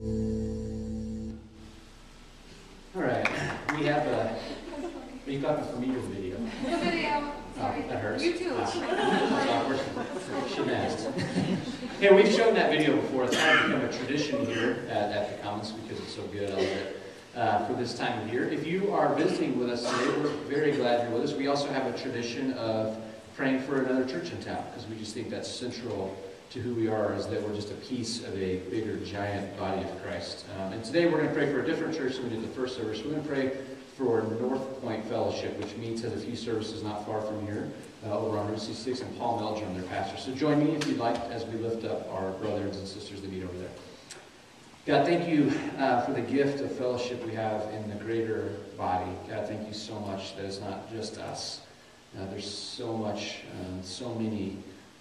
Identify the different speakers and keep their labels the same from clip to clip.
Speaker 1: All right, we have you got the familiar video.
Speaker 2: The video. Sorry.
Speaker 1: That hurts.
Speaker 2: You too.
Speaker 1: That's awkward. She messed. Hey, we've shown that video before. It's kind of become a tradition here at the Commons because it's so good. I love it. For this time of year. If you are visiting with us today, we're very glad you're with us. We also have a tradition of praying for another church in town because we just think that's central to who we are, is that we're just a piece of a bigger, giant body of Christ. And today we're going to pray for a different church than we did the first service. We're going to pray for North Point Fellowship, which meets at a few services not far from here, over on Route 66, and Paul Meldrum, their pastor. So join me if you'd like as we lift up our brothers and sisters that meet over there. God, thank you for the gift of fellowship we have in the greater body. God, thank you so much that it's not just us. There's so much, so many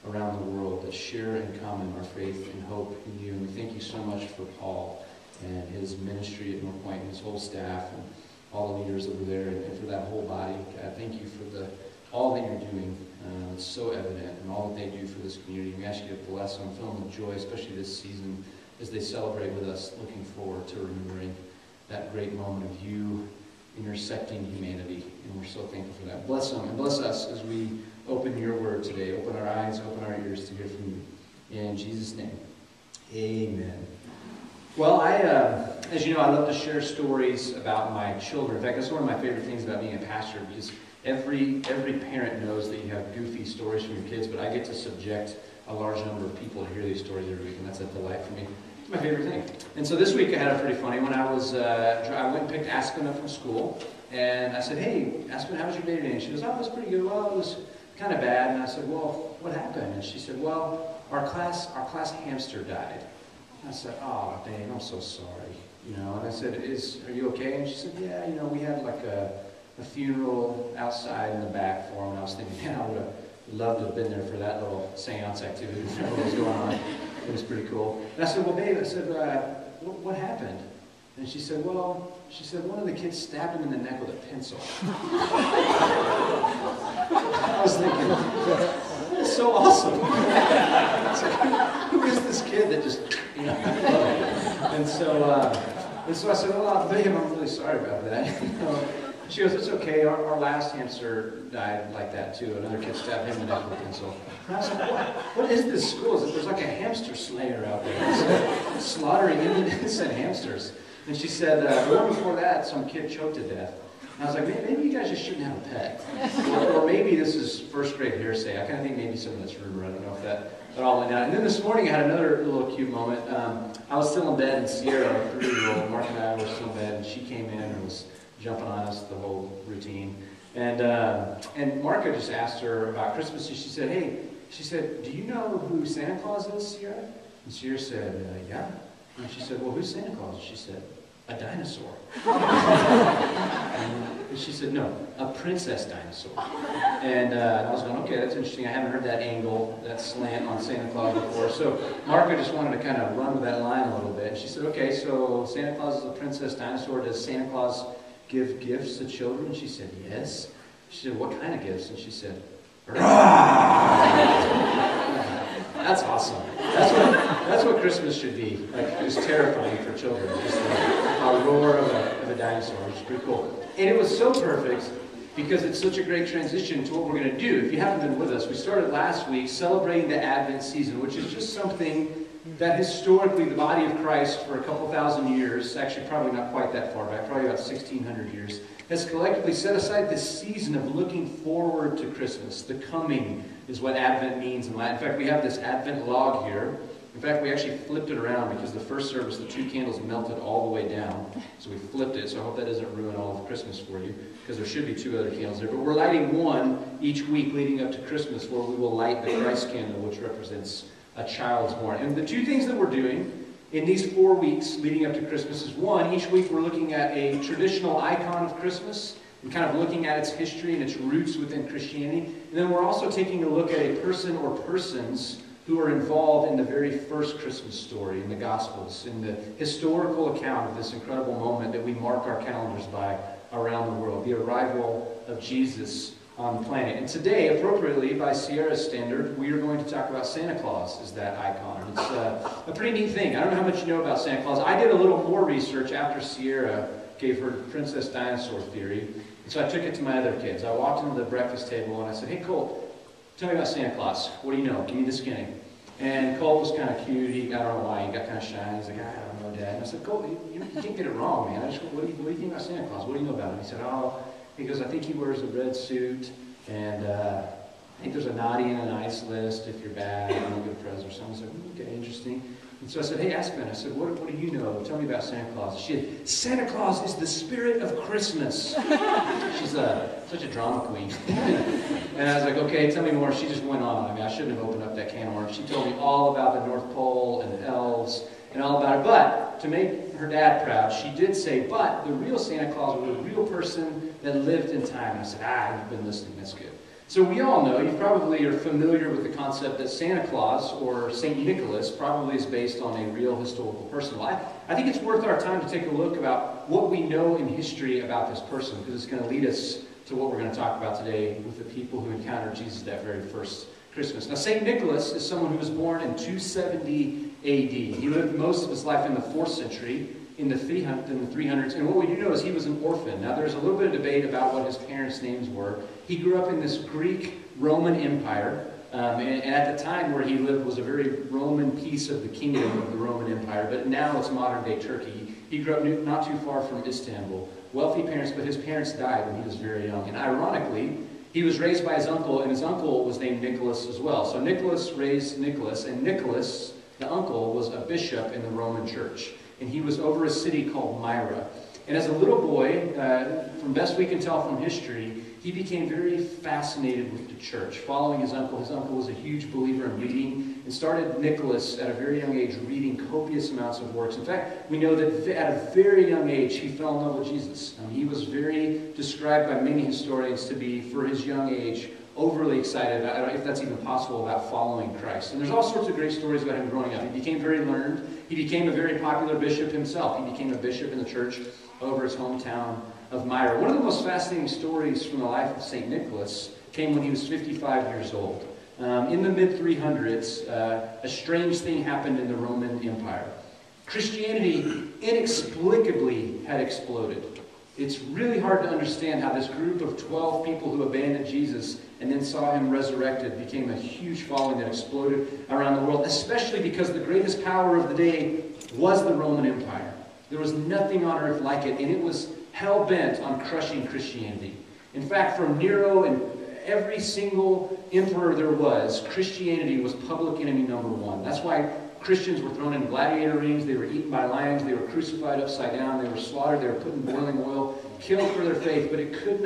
Speaker 1: around the world that share in common our faith and hope in you. And we thank you so much for Paul and his ministry at North Point and his whole staff and all the leaders over there and for that whole body. God, thank you for all that you're doing. It's so evident, and all that they do for this community. We ask you to bless them, fill them with joy, especially this season as they celebrate with us, looking forward to remembering that great moment of you intersecting humanity. And we're so thankful for that. Bless them and bless us as we open your word today. Open our eyes, open our ears to hear from you. In Jesus' name, amen. Well, as you know, I love to share stories about my children. In fact, that's one of my favorite things about being a pastor, because every parent knows that you have goofy stories from your kids, but I get to subject a large number of people to hear these stories every week, and that's a delight for me. It's my favorite thing. And so this week I had a pretty funny one. I went and picked Aspen up from school, and I said, "Hey, Aspen, how was your day today?" And she goes, "Oh, it was pretty good." "Well, it was kind of bad." And I said, "Well, what happened?" And she said, "Well, our class hamster died." And I said, "Oh, dang, I'm so sorry." And I said, "Are you okay?" And she said, "Yeah, we had like a funeral outside in the back for him." And I was thinking, man, I would have loved to have been there for that little seance activity that was going on. It was pretty cool. And I said, "Well, babe," I said, what happened?" And she said, one of the kids stabbed him in the neck with a pencil. I was thinking, that's so awesome. Who is this kid that just, And so I said, "Well, babe, I'm really sorry about that." She goes, "It's okay. Our last hamster died like that too. Another kid stabbed him in the neck with a pencil." And I was like, what is this school? There's like a hamster slayer out there slaughtering innocent hamsters. And she said, "The one before that, some kid choked to death." And I was like, maybe you guys just shouldn't have a pet. Or maybe this is first grade hearsay. I kind of think maybe some of that's rumor. I don't know if that all went down. And then this morning I had another little cute moment. I was still in bed, and Sierra, our 3-year-old, Mark and I were still in bed, and she came in and was jumping on us, the whole routine. And Marka just asked her about Christmas. And she said, "Do you know who Santa Claus is, Sierra?" And Sierra said, "Yeah." And she said, "Well, who's Santa Claus?" She said, "A dinosaur." And she said, "No, a princess dinosaur." And I was going, okay, that's interesting. I haven't heard that angle, that slant on Santa Claus before. So Marka just wanted to kind of run with that line a little bit. And she said, "Okay, so Santa Claus is a princess dinosaur. Does Santa Claus give gifts to children?" She said, "Yes." She said, "What kind of gifts?" And she said, "That's awesome. That's what Christmas should be. Like, just terrifying for children. Just a roar of a dinosaur, which is pretty cool." And it was so perfect because it's such a great transition to what we're going to do. If you haven't been with us, we started last week celebrating the Advent season, which is just something that historically the body of Christ for a couple thousand years, actually probably not quite that far back, probably about 1,600 years, has collectively set aside this season of looking forward to Christmas. The coming is what Advent means in Latin. In fact, we have this Advent log here. In fact, we actually flipped it around because the first service, the 2 candles melted all the way down. So we flipped it, so I hope that doesn't ruin all of Christmas for you, because there should be 2 other candles there. But we're lighting one each week leading up to Christmas, where we will light the Christ candle, which represents a child's born. And the 2 things that we're doing in these 4 weeks leading up to Christmas is, one, each week we're looking at a traditional icon of Christmas and kind of looking at its history and its roots within Christianity. And then we're also taking a look at a person or persons who are involved in the very first Christmas story in the Gospels, in the historical account of this incredible moment that we mark our calendars by around the world, the arrival of Jesus on the planet. And today, appropriately, by Sierra's standard, we are going to talk about Santa Claus as that icon. It's a pretty neat thing. I don't know how much you know about Santa Claus. I did a little more research after Sierra gave her Princess Dinosaur theory. And so I took it to my other kids. I walked into the breakfast table and I said, hey, Colt, tell me about Santa Claus. What do you know? Give me the skinny. And Colt was kind of cute. I don't know why. He got kind of shy. He's like, I don't know, Dad. And I said, Colt, you can't get it wrong, man. What do you think about Santa Claus? What do you know about him? He said, he goes, I think he wears a red suit, and I think there's a naughty and a nice list if you're bad, you don't get a present or something. I said, okay, interesting. And so I said, hey, Aspen, I said, what do you know? Tell me about Santa Claus. She said, Santa Claus is the spirit of Christmas. She's such a drama queen. And I was like, okay, tell me more. She just went on. I mean, I shouldn't have opened up that can of worms. She told me all about the North Pole and elves and all about it. But to make her dad proud, she did say, but the real Santa Claus was a real person that lived in time. And I said, you've been listening. That's good. So we all know, you probably are familiar with the concept that Santa Claus, or St. Nicholas, probably is based on a real historical person. Well, I think it's worth our time to take a look about what we know in history about this person, because it's going to lead us to what we're going to talk about today with the people who encountered Jesus that very first Christmas. Now, St. Nicholas is someone who was born in 270 AD. He lived most of his life in the 4th century, in the 300s, and what we do know is he was an orphan. Now, there's a little bit of debate about what his parents' names were. He grew up in this Greek-Roman Empire, and at the time where he lived was a very Roman piece of the kingdom of the Roman Empire, but now it's modern-day Turkey. He grew up not too far from Istanbul. Wealthy parents, but his parents died when he was very young. And ironically, he was raised by his uncle, and his uncle was named Nicholas as well. So Nicholas raised Nicholas, and Nicholas, the uncle, was a bishop in the Roman Church. And he was over a city called Myra. And as a little boy, from best we can tell from history, he became very fascinated with the church, following his uncle. His uncle was a huge believer in reading, and started Nicholas at a very young age reading copious amounts of works. In fact, we know that at a very young age, he fell in love with Jesus. He was very described by many historians to be, for his young age, overly excited, I don't know if that's even possible, about following Christ. And there's all sorts of great stories about him growing up. He became very learned. He became a very popular bishop himself. He became a bishop in the church over his hometown of Myra. One of the most fascinating stories from the life of St. Nicholas came when he was 55 years old. In the mid-300s, a strange thing happened in the Roman Empire. Christianity inexplicably had exploded. It's really hard to understand how this group of 12 people who abandoned Jesus and then saw him resurrected became a huge following that exploded around the world, especially because the greatest power of the day was the Roman Empire. There was nothing on earth like it, and it was hell-bent on crushing Christianity. In fact, from Nero and every single emperor there was, Christianity was public enemy number one. That's why Christians were thrown in gladiator rings, they were eaten by lions, they were crucified upside down, they were slaughtered, they were put in boiling oil, killed for their faith, but they could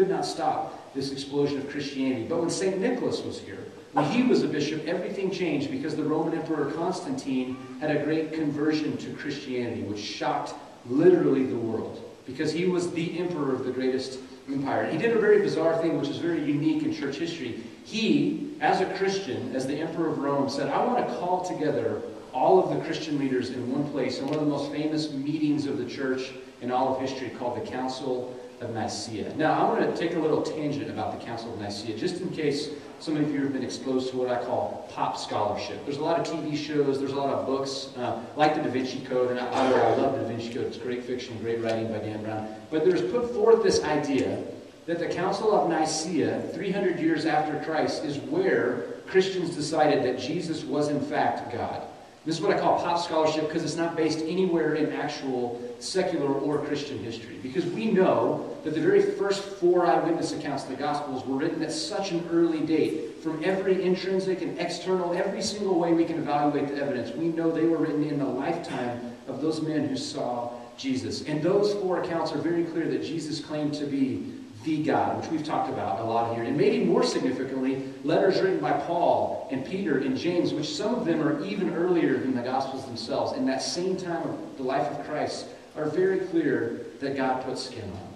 Speaker 1: not stop this explosion of Christianity. But when St. Nicholas was here, when he was a bishop, everything changed because the Roman Emperor Constantine had a great conversion to Christianity, which shocked literally the world, because he was the emperor of the greatest empire. He did a very bizarre thing, which is very unique in church history. He, as a Christian, as the emperor of Rome, said, I want to call together all of the Christian leaders in one place, in one of the most famous meetings of the church in all of history, called the Council of Nicaea. Now, I want to take a little tangent about the Council of Nicaea, just in case some of you have been exposed to what I call pop scholarship. There's a lot of TV shows, there's a lot of books, like the Da Vinci Code, and I love the Da Vinci Code. It's great fiction, great writing by Dan Brown. But there's put forth this idea that the Council of Nicaea, 300 years after Christ, is where Christians decided that Jesus was in fact God. This is what I call pop scholarship, because it's not based anywhere in actual secular or Christian history. Because we know that the very first 4 eyewitness accounts of the Gospels were written at such an early date. From every intrinsic and external, every single way we can evaluate the evidence, we know they were written in the lifetime of those men who saw Jesus. And those 4 accounts are very clear that Jesus claimed to be the God, which we've talked about a lot here. And maybe more significantly, letters written by Paul and Peter and James, which some of them are even earlier than the Gospels themselves, in that same time of the life of Christ, are very clear that God put skin on.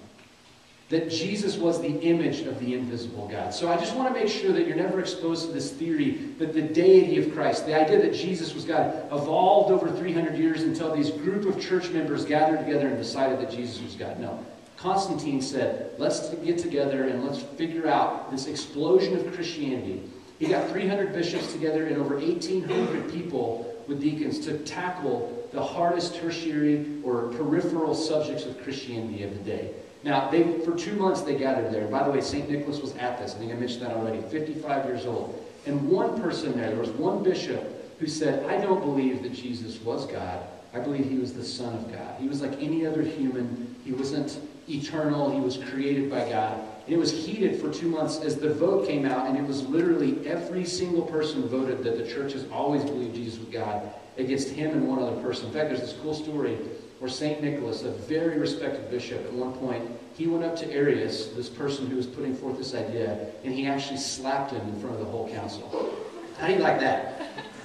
Speaker 1: That Jesus was the image of the invisible God. So I just want to make sure that you're never exposed to this theory that the deity of Christ, the idea that Jesus was God, evolved over 300 years until these group of church members gathered together and decided that Jesus was God. No. Constantine said, let's get together and let's figure out this explosion of Christianity. He got 300 bishops together and over 1,800 people with deacons to tackle the hardest tertiary or peripheral subjects of Christianity of the day. Now, for 2 months they gathered there. By the way, St. Nicholas was at this. I think I mentioned that already. 55 years old. And one person there was one bishop who said, I don't believe that Jesus was God. I believe he was the Son of God. He was like any other human. He wasn't eternal. He was created by God. And it was heated for 2 months as the vote came out, and it was literally every single person voted that the church has always believed Jesus was God against him and one other person. In fact, there's this cool story where St. Nicholas, a very respected bishop, at one point, he went up to Arius, this person who was putting forth this idea, and he actually slapped him in front of the whole council. How do you like that?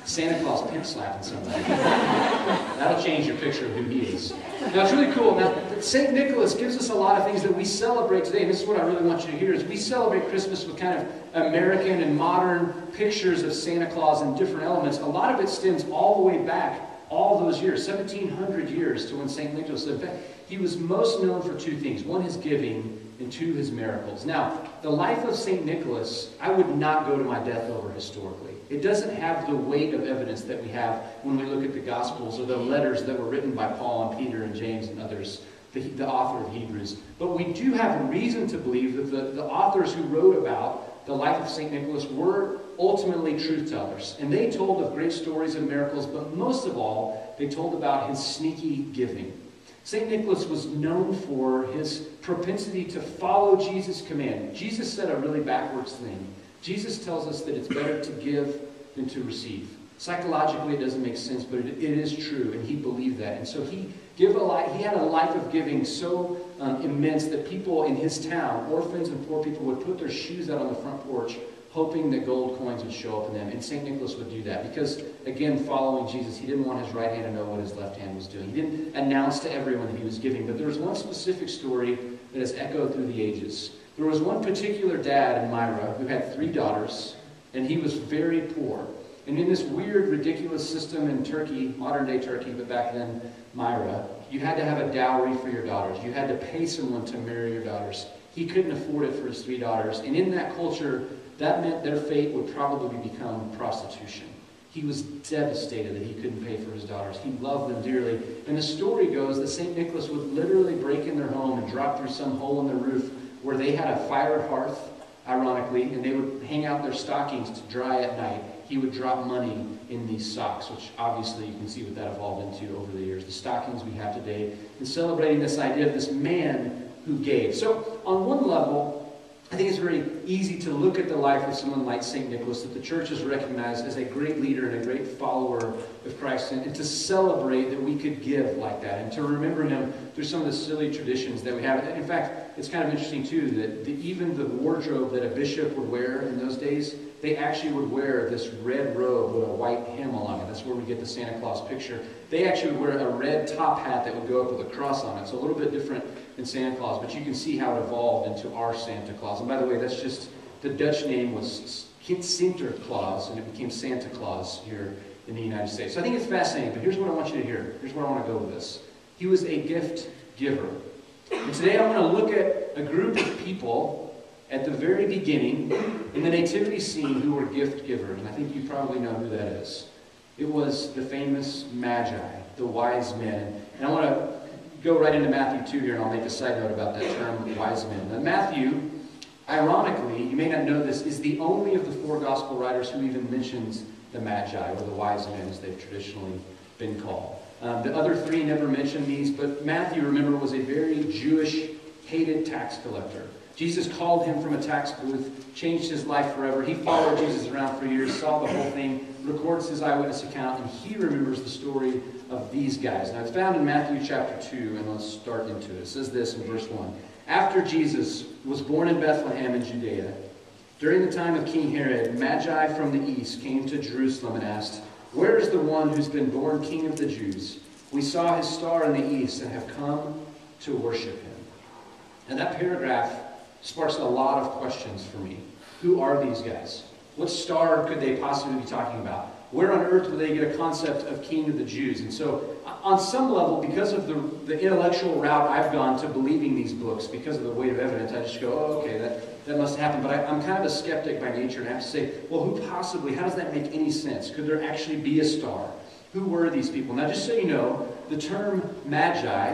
Speaker 1: Santa Claus pimp slapping somebody. That'll change your picture of who he is. Now, it's really cool. Now, St. Nicholas gives us a lot of things that we celebrate today, and this is what I really want you to hear, is we celebrate Christmas with kind of American and modern pictures of Santa Claus and different elements. A lot of it stems all the way back, all those years, 1,700 years to when St. Nicholas lived. He was most known for two things. One, his giving, and two, his miracles. Now, the life of St. Nicholas, I would not go to my death over historically. It doesn't have the weight of evidence that we have when we look at the Gospels or the letters that were written by Paul and Peter and James and others, the author of Hebrews. But we do have a reason to believe that the authors who wrote about the life of St. Nicholas were ultimately truth tellers. And they told of great stories of miracles, but most of all, they told about his sneaky giving. St. Nicholas was known for his propensity to follow Jesus' command. Jesus said a really backwards thing. Jesus tells us that it's better to give than to receive. Psychologically, it doesn't make sense, but it is true, and he believed that. And so he had a life of giving so immense that people in his town, orphans and poor people, would put their shoes out on the front porch, hoping that gold coins would show up in them. And St. Nicholas would do that because, again, following Jesus, he didn't want his right hand to know what his left hand was doing. He didn't announce to everyone that he was giving. But there was one specific story that has echoed through the ages. There was one particular dad in Myra who had 3 daughters, and he was very poor. And in this weird, ridiculous system in Turkey, modern-day Turkey, but back then, Myra, you had to have a dowry for your daughters. You had to pay someone to marry your daughters. He couldn't afford it for his 3 daughters. And in that culture, that meant their fate would probably become prostitution. He was devastated that he couldn't pay for his daughters. He loved them dearly. And the story goes that St. Nicholas would literally break in their home and drop through some hole in the roof where they had a fire hearth, ironically, and they would hang out their stockings to dry at night. He would drop money in these socks, which obviously you can see what that evolved into over the years. The stockings we have today, and celebrating this idea of this man who gave. So on one level, I think it's very easy to look at the life of someone like St. Nicholas that the church has recognized as a great leader and a great follower of Christ, and to celebrate that we could give like that, and to remember him through some of the silly traditions that we have. In fact, it's kind of interesting too that even the wardrobe that a bishop would wear in those days, they actually would wear this red robe with a white hem along it. That's where we get the Santa Claus picture. They actually would wear a red top hat that would go up with a cross on it. So a little bit different than Santa Claus, but you can see how it evolved into our Santa Claus. And by the way, that's just, the Dutch name was Sinterklaas, and it became Santa Claus here in the United States. So I think it's fascinating, but here's what I want you to hear. Here's where I want to go with this. He was a gift giver. And today I'm going to look at a group of people at the very beginning in the nativity scene who were gift givers. And I think you probably know who that is. It was the famous Magi, the wise men. And I want to go right into Matthew 2 here, and I'll make a side note about that term, wise men. Now, Matthew, ironically, you may not know this, is the only of the 4 gospel writers who even mentions the Magi, or the wise men as they've traditionally been called. The other 3 never mention these, but Matthew, remember, was a very Jewish, hated tax collector. Jesus called him from a tax booth, changed his life forever. He followed Jesus around for years, saw the whole thing, records his eyewitness account, and he remembers the story of these guys. Now, it's found in Matthew chapter 2, and let's start into it. It says this in verse 1. After Jesus was born in Bethlehem in Judea, during the time of King Herod, Magi from the east came to Jerusalem and asked, "Where is the one who's been born King of the Jews? We saw his star in the east and have come to worship him." And that paragraph sparks a lot of questions for me. Who are these guys? What star could they possibly be talking about? where on earth would they get a concept of king of the Jews? And so on some level, because of the intellectual route I've gone to believing these books, because of the weight of evidence, I just go, oh, okay, that must happen. But I'm kind of a skeptic by nature, and I have to say, well, how does that make any sense? Could there actually be a star? Who were these people? Now, just so you know, the term magi,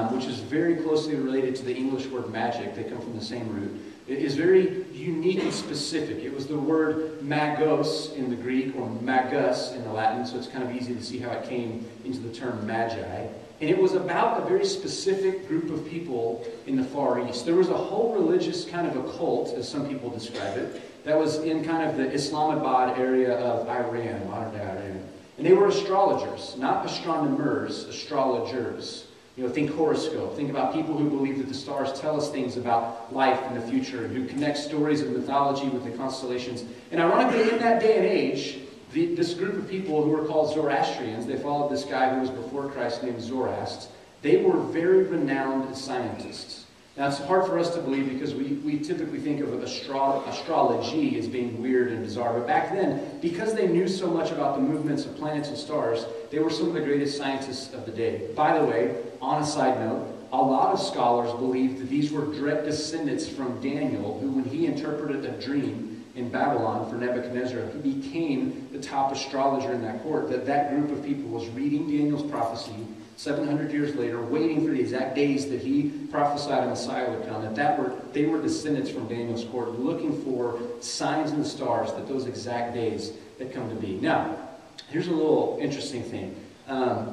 Speaker 1: which is very closely related to the English word magic, they come from the same root, it is very unique and specific. It was the word magos in the Greek, or magus in the Latin, so it's kind of easy to see how it came into the term magi. And it was about a very specific group of people in the Far East. There was a whole religious kind of a cult, as some people describe it, that was in kind of the Islamabad area of Iran, modern-day Iran. And they were astrologers, not astronomers, astrologers. You know, think horoscope. Think about people who believe that the stars tell us things about life and the future, and who connect stories of mythology with the constellations. And ironically, in that day and age, this group of people who were called Zoroastrians, they followed this guy who was before Christ named Zoroaster. They were very renowned scientists. Now, it's hard for us to believe because we typically think of astrology as being weird and bizarre. But back then, because they knew so much about the movements of planets and stars, they were some of the greatest scientists of the day. By the way, on a side note, a lot of scholars believe that these were direct descendants from Daniel, who, when he interpreted a dream in Babylon for Nebuchadnezzar, he became the top astrologer in that court. That group of people was reading Daniel's prophecy 700 years later, waiting for the exact days that he prophesied a Messiah would come, they were descendants from Daniel's court, looking for signs in the stars that those exact days had come to be. Now, here's a little interesting thing.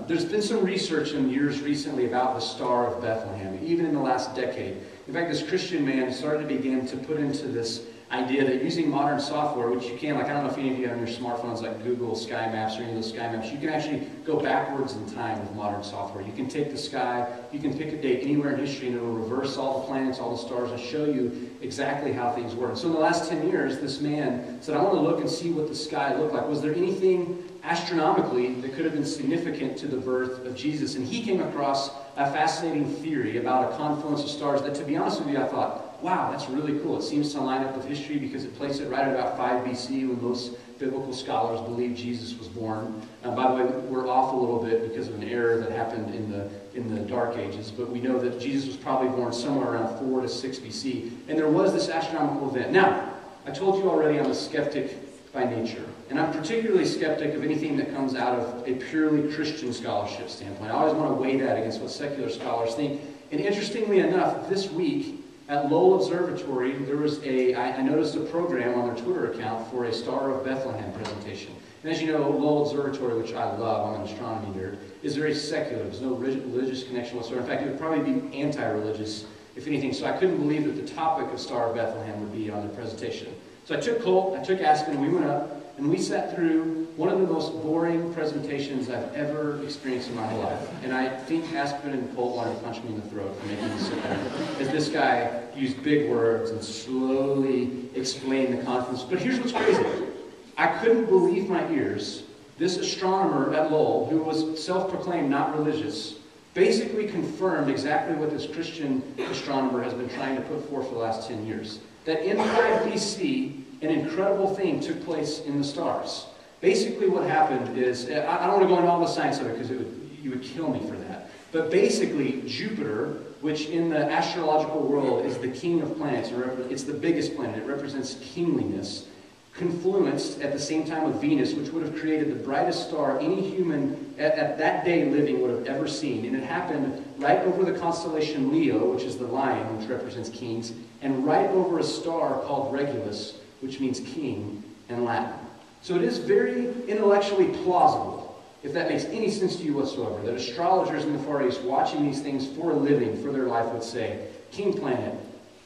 Speaker 1: There's been some research in years recently about the Star of Bethlehem, even in the last decade. In fact, this Christian man started to begin to put into this idea that using modern software, which you can, like I don't know if any of you have on your smartphones like Google Sky Maps or any of those sky maps, you can actually go backwards in time with modern software. You can take the sky, you can pick a date anywhere in history, and it will reverse all the planets, all the stars, and show you exactly how things work. So in the last 10 years, this man said, I want to look and see what the sky looked like. Was there anything astronomically that could have been significant to the birth of Jesus? And he came across a fascinating theory about a confluence of stars that, to be honest with you, I thought, wow, that's really cool. It seems to line up with history because it placed it right at about 5 BC when most biblical scholars believe Jesus was born. By the way, we're off a little bit because of an error that happened in the Dark Ages, but we know that Jesus was probably born somewhere around 4 to 6 BC, and there was this astronomical event. Now, I told you already I'm a skeptic by nature, and I'm particularly skeptic of anything that comes out of a purely Christian scholarship standpoint. I always want to weigh that against what secular scholars think. And interestingly enough, this week, at Lowell Observatory, there was I noticed a program on their Twitter account for a Star of Bethlehem presentation. And as you know, Lowell Observatory, which I love, I'm an astronomy nerd, is very secular. There's no religious connection whatsoever. In fact, it would probably be anti-religious, if anything. So I couldn't believe that the topic of Star of Bethlehem would be on their presentation. So I took Colt, I took Aspen, and we went up, and we sat through one of the most boring presentations I've ever experienced in my whole life. And I think Aspen and Colt wanted to punch me in the throat for making me sit there, as this guy used big words and slowly explained the confluence. But here's what's crazy. I couldn't believe my ears. This astronomer at Lowell, who was self-proclaimed not religious, basically confirmed exactly what this Christian astronomer has been trying to put forth for the last 10 years. That in 5 BC, an incredible thing took place in the stars. Basically what happened is, I don't want to go into all the science of it because you would kill me for that. But basically, Jupiter, which in the astrological world is the king of planets, it's the biggest planet, it represents kingliness, confluenced at the same time with Venus, which would have created the brightest star any human at that day living would have ever seen. And it happened right over the constellation Leo, which is the lion, which represents kings, and right over a star called Regulus, which means king in Latin. So it is very intellectually plausible, if that makes any sense to you whatsoever, that astrologers in the Far East watching these things for a living, for their life, would say, king planet,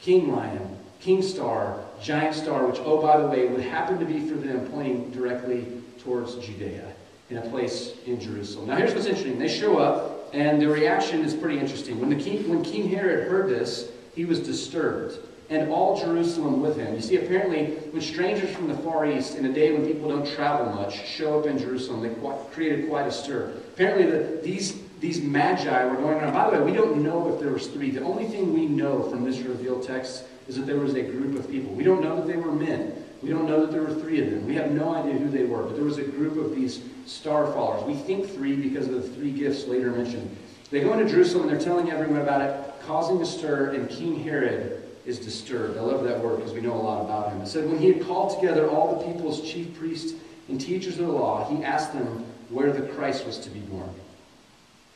Speaker 1: king lion, king star, giant star, which, oh, by the way, would happen to be for them pointing directly towards Judea, in a place in Jerusalem. Now here's what's interesting. They show up, and the reaction is pretty interesting. When King Herod heard this, he was disturbed, and all Jerusalem with him. You see, apparently, when strangers from the Far East, in a day when people don't travel much, show up in Jerusalem, they created quite a stir. Apparently, these magi were going around. By the way, we don't know if there was 3. The only thing we know from this revealed text is that there was a group of people. We don't know that they were men. We don't know that there were 3 of them. We have no idea who they were, but there was a group of these star followers. We think 3 because of the 3 gifts later mentioned. They go into Jerusalem and they're telling everyone about it, causing a stir, and King Herod is disturbed. I love that word because we know a lot about him. It said, when he had called together all the people's chief priests and teachers of the law, he asked them where the Christ was to be born.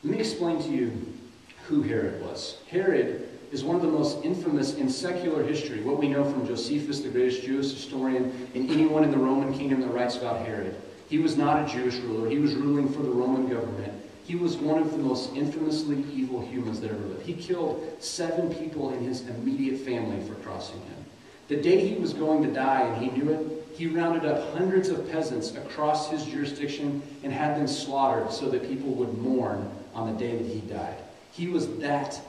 Speaker 1: Let me explain to you who Herod was. Herod is one of the most infamous in secular history, what we know from Josephus, the greatest Jewish historian, and anyone in the Roman kingdom that writes about Herod. He was not a Jewish ruler. He was ruling for the Roman government. He was one of the most infamously evil humans that ever lived. He killed 7 people in his immediate family for crossing him. The day he was going to die, and he knew it, he rounded up hundreds of peasants across his jurisdiction and had them slaughtered so that people would mourn on the day that he died. He was that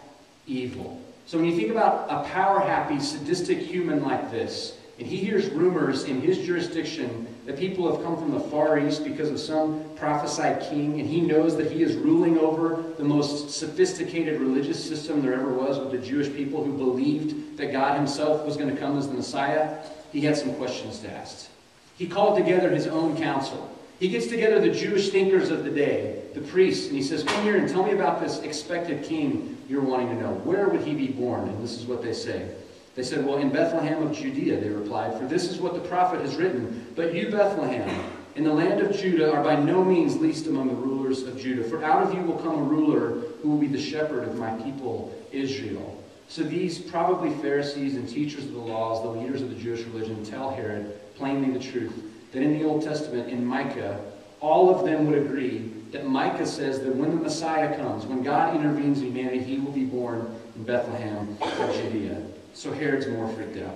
Speaker 1: evil. So when you think about a power-happy, sadistic human like this, and he hears rumors in his jurisdiction that people have come from the Far East because of some prophesied king, and he knows that he is ruling over the most sophisticated religious system there ever was with the Jewish people who believed that God himself was going to come as the Messiah, he had some questions to ask. He called together his own council. He gets together the Jewish thinkers of the day, the priests, and he says, come here and tell me about this expected king you're wanting to know. Where would he be born? And this is what they say. They said, well, in Bethlehem of Judea, they replied, for this is what the prophet has written. But you, Bethlehem, in the land of Judah, are by no means least among the rulers of Judah. For out of you will come a ruler who will be the shepherd of my people, Israel. So these probably Pharisees and teachers of the laws, the leaders of the Jewish religion, tell Herod plainly the truth, that in the Old Testament, in Micah, all of them would agree that Micah says that when the Messiah comes, when God intervenes in humanity, he will be born in Bethlehem of Judea. So Herod's more freaked out.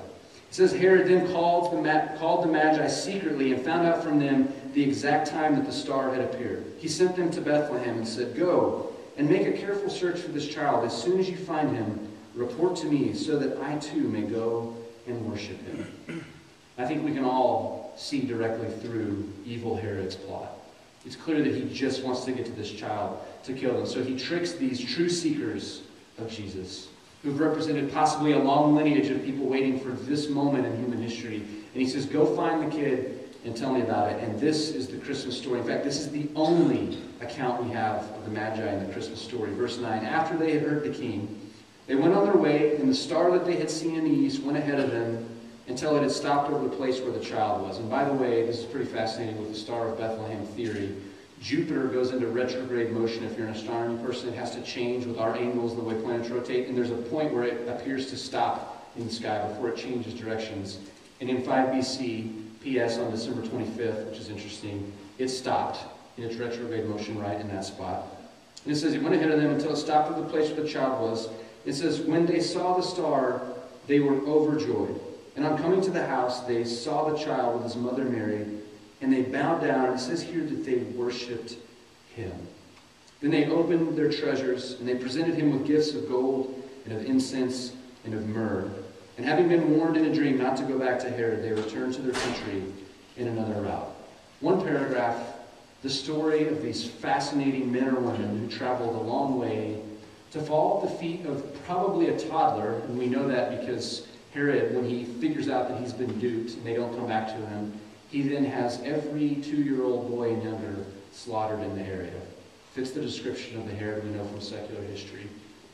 Speaker 1: It says, Herod then called the Magi secretly and found out from them the exact time that the star had appeared. He sent them to Bethlehem and said, go and make a careful search for this child. As soon as you find him, report to me so that I too may go and worship him. I think we can all see directly through evil Herod's plot. It's clear that he just wants to get to this child to kill them. So he tricks these true seekers of Jesus, who've represented possibly a long lineage of people waiting for this moment in human history. And he says, go find the kid and tell me about it. And this is the Christmas story. In fact, this is the only account we have of the Magi in the Christmas story. Verse 9, after they had heard the king, they went on their way, and the star that they had seen in the east went ahead of them until it had stopped over the place where the child was. And by the way, this is pretty fascinating with the Star of Bethlehem theory. Jupiter goes into retrograde motion. If you're an astronomy person, it has to change with our angles and the way planets rotate. And there's a point where it appears to stop in the sky before it changes directions. And in 5 BC, P.S. on December 25th, which is interesting, it stopped in its retrograde motion right in that spot. And it says it went ahead of them until it stopped at the place where the child was. It says, when they saw the star, they were overjoyed. And on coming to the house, they saw the child with his mother Mary, and they bowed down. And it says here that they worshipped him. Then they opened their treasures, and they presented him with gifts of gold and of incense and of myrrh. And having been warned in a dream not to go back to Herod, they returned to their country in another route. One paragraph, the story of these fascinating men or women who traveled a long way to fall at the feet of probably a toddler, and we know that because Herod, when he figures out that he's been duped and they don't come back to him, he then has every 2-year-old boy and younger slaughtered in the area. Fits the description of the Herod we know from secular history.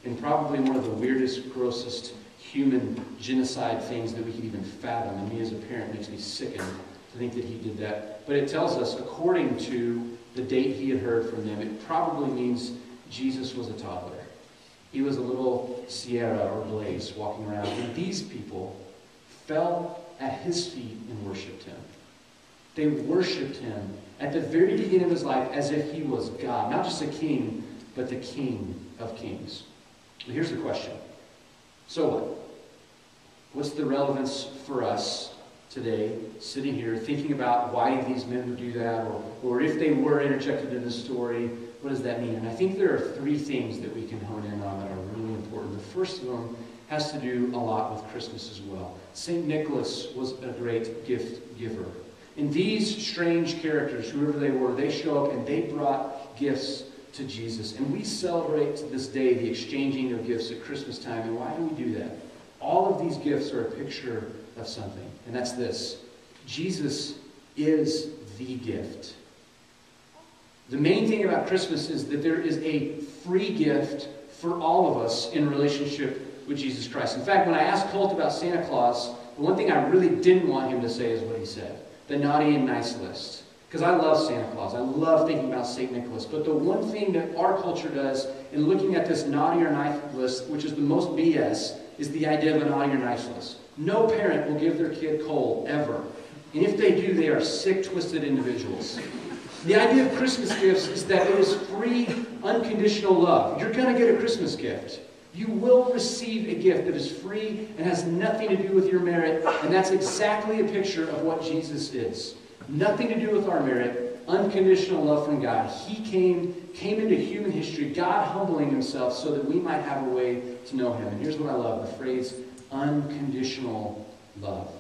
Speaker 1: And probably one of the weirdest, grossest human genocide things that we could even fathom. And me as a parent makes me sicken to think that he did that. But it tells us, according to the date he had heard from them, it probably means Jesus was a toddler. He was a little Sierra or Blaze walking around. And these people fell at his feet and worshipped him. They worshipped him at the very beginning of his life as if he was God. Not just a king, but the King of Kings. But here's the question. So what? What's the relevance for us today, sitting here, thinking about why these men would do that, or if they were interjected in this story, what does that mean? And I think there are 3 things that we can hone in on that are really important. The first of them has to do a lot with Christmas as well. St. Nicholas was a great gift giver. And these strange characters, whoever they were, they show up and they brought gifts to Jesus. And we celebrate to this day the exchanging of gifts at Christmas time. And why do we do that? All of these gifts are a picture of something. And that's this. Jesus is the gift. The main thing about Christmas is that there is a free gift for all of us in relationship with Jesus Christ. In fact, when I asked Colt about Santa Claus, the one thing I really didn't want him to say is what he said, the naughty and nice list. Because I love Santa Claus. I love thinking about St. Nicholas. But the one thing that our culture does in looking at this naughty or nice list, which is the most BS, is the idea of a naughty or nice list. No parent will give their kid coal, ever. And if they do, they are sick, twisted individuals. The idea of Christmas gifts is that it is free, unconditional love. You're going to get a Christmas gift. You will receive a gift that is free and has nothing to do with your merit, and that's exactly a picture of what Jesus is. Nothing to do with our merit, unconditional love from God. He came into human history, God humbling himself so that we might have a way to know him. And here's what I love, the phrase unconditional love.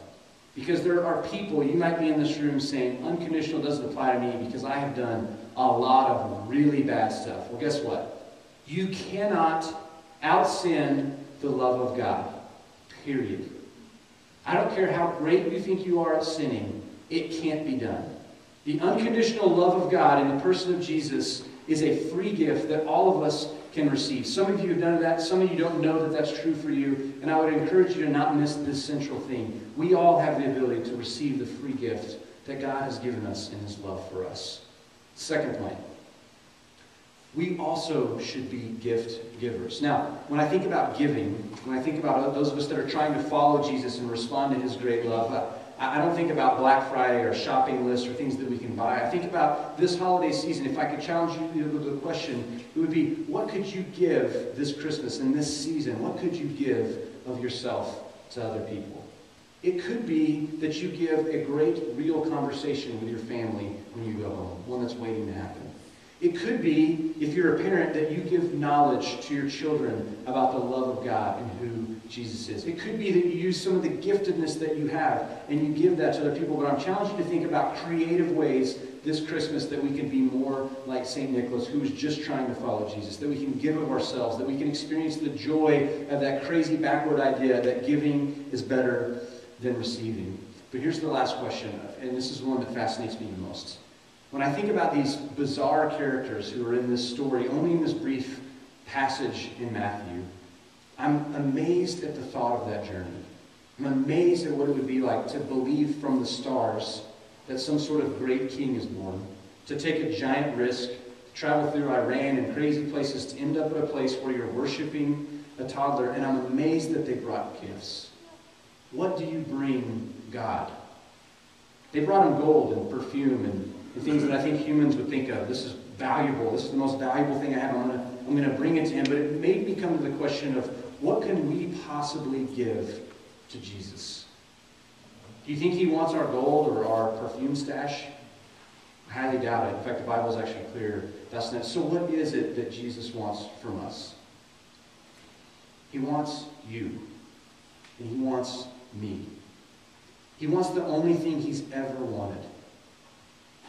Speaker 1: Because there are people, you might be in this room saying, unconditional doesn't apply to me because I have done a lot of really bad stuff. Well, guess what? You cannot out-sin the love of God. Period. I don't care how great you think you are at sinning, it can't be done. The unconditional love of God in the person of Jesus is a free gift that all of us can receive. Some of you have done that. Some of you don't know that that's true for you. And I would encourage you to not miss this central thing. We all have the ability to receive the free gift that God has given us in his love for us. Second point, we also should be gift givers. Now, when I think about giving, when I think about those of us that are trying to follow Jesus and respond to his great love, I don't think about Black Friday or shopping lists or things that we can buy. I think about this holiday season. If I could challenge you with a question, it would be, what could you give this Christmas and this season? What could you give of yourself to other people? It could be that you give a great, real conversation with your family when you go home, one that's waiting to happen. It could be, if you're a parent, that you give knowledge to your children about the love of God and who Jesus is. It could be that you use some of the giftedness that you have and you give that to other people. But I'm challenging you to think about creative ways this Christmas that we can be more like St. Nicholas, who is just trying to follow Jesus, that we can give of ourselves, that we can experience the joy of that crazy backward idea that giving is better than receiving. But here's the last question, and this is the one that fascinates me the most. When I think about these bizarre characters who are in this story, only in this brief passage in Matthew, I'm amazed at the thought of that journey. I'm amazed at what it would be like to believe from the stars that some sort of great king is born, to take a giant risk, to travel through Iran and crazy places, to end up at a place where you're worshiping a toddler, and I'm amazed that they brought gifts. What do you bring God? They brought him gold and perfume and things that I think humans would think of. This is valuable. This is the most valuable thing I have. I'm going to bring it to him. But it made me come to the question of, what can we possibly give to Jesus? Do you think he wants our gold or our perfume stash? I highly doubt it. In fact, the Bible is actually clear. That's not. So what is it that Jesus wants from us? He wants you. And he wants me. He wants the only thing he's ever wanted.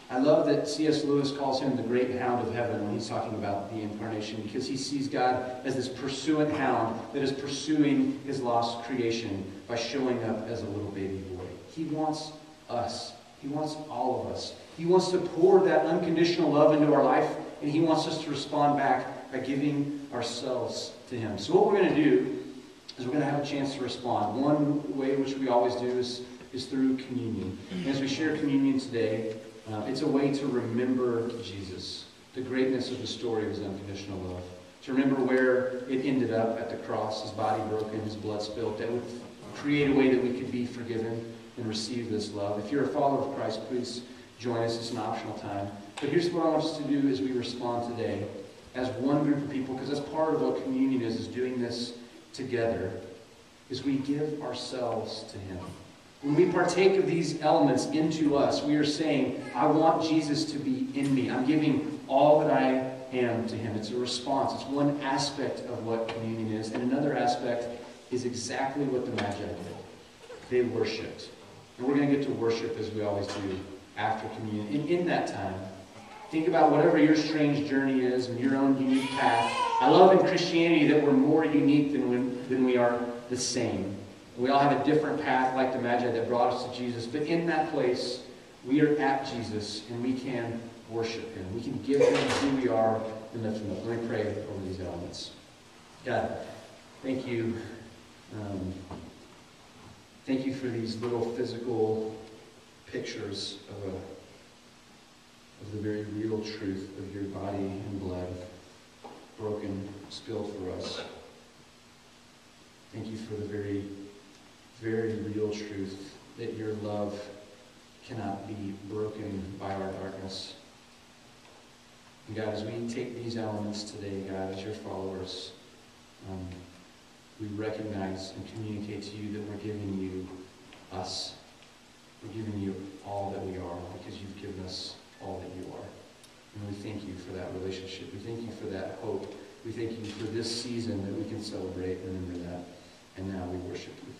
Speaker 1: I love that C.S. Lewis calls him the great hound of heaven when he's talking about the incarnation, because he sees God as this pursuant hound that is pursuing his lost creation by showing up as a little baby boy. He wants us. He wants all of us. He wants to pour that unconditional love into our life, and he wants us to respond back by giving ourselves to him. So what we're going to do is we're going to have a chance to respond. One way which we always do is through communion. And as we share communion today, it's a way to remember Jesus, the greatness of the story of his unconditional love. To remember where it ended up at the cross, his body broken, his blood spilled, that would create a way that we could be forgiven and receive this love. If you're a follower of Christ, please join us. It's an optional time. But here's what I want us to do as we respond today as one group of people, because that's part of what communion is doing this together, is we give ourselves to him. When we partake of these elements into us, we are saying, I want Jesus to be in me. I'm giving all that I am to him. It's a response. It's one aspect of what communion is. And another aspect is exactly what the Magi did. They worshipped. And we're going to get to worship as we always do after communion. And in that time, think about whatever your strange journey is and your own unique path. I love in Christianity that we're more unique than we are the same. We all have a different path, like the Magi, that brought us to Jesus. But in that place, we are at Jesus, and we can worship him. We can give him who we are and lift him up. Let me pray over these elements. God, thank you. Thank you for these little physical pictures of the very real truth of your body and blood broken, spilled for us. Thank you for the very, very real truth that your love cannot be broken by our darkness. And God, as we take these elements today, God, as your followers, we recognize and communicate to you that we're giving you us. We're giving you all that we are because you've given us all that you are. And we thank you for that relationship. We thank you for that hope. We thank you for this season that we can celebrate and remember that. And now we worship you.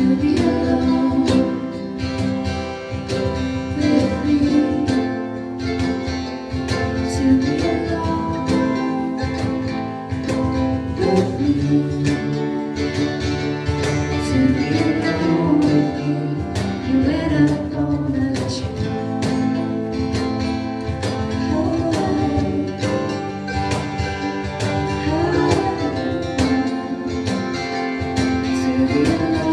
Speaker 3: To be alone.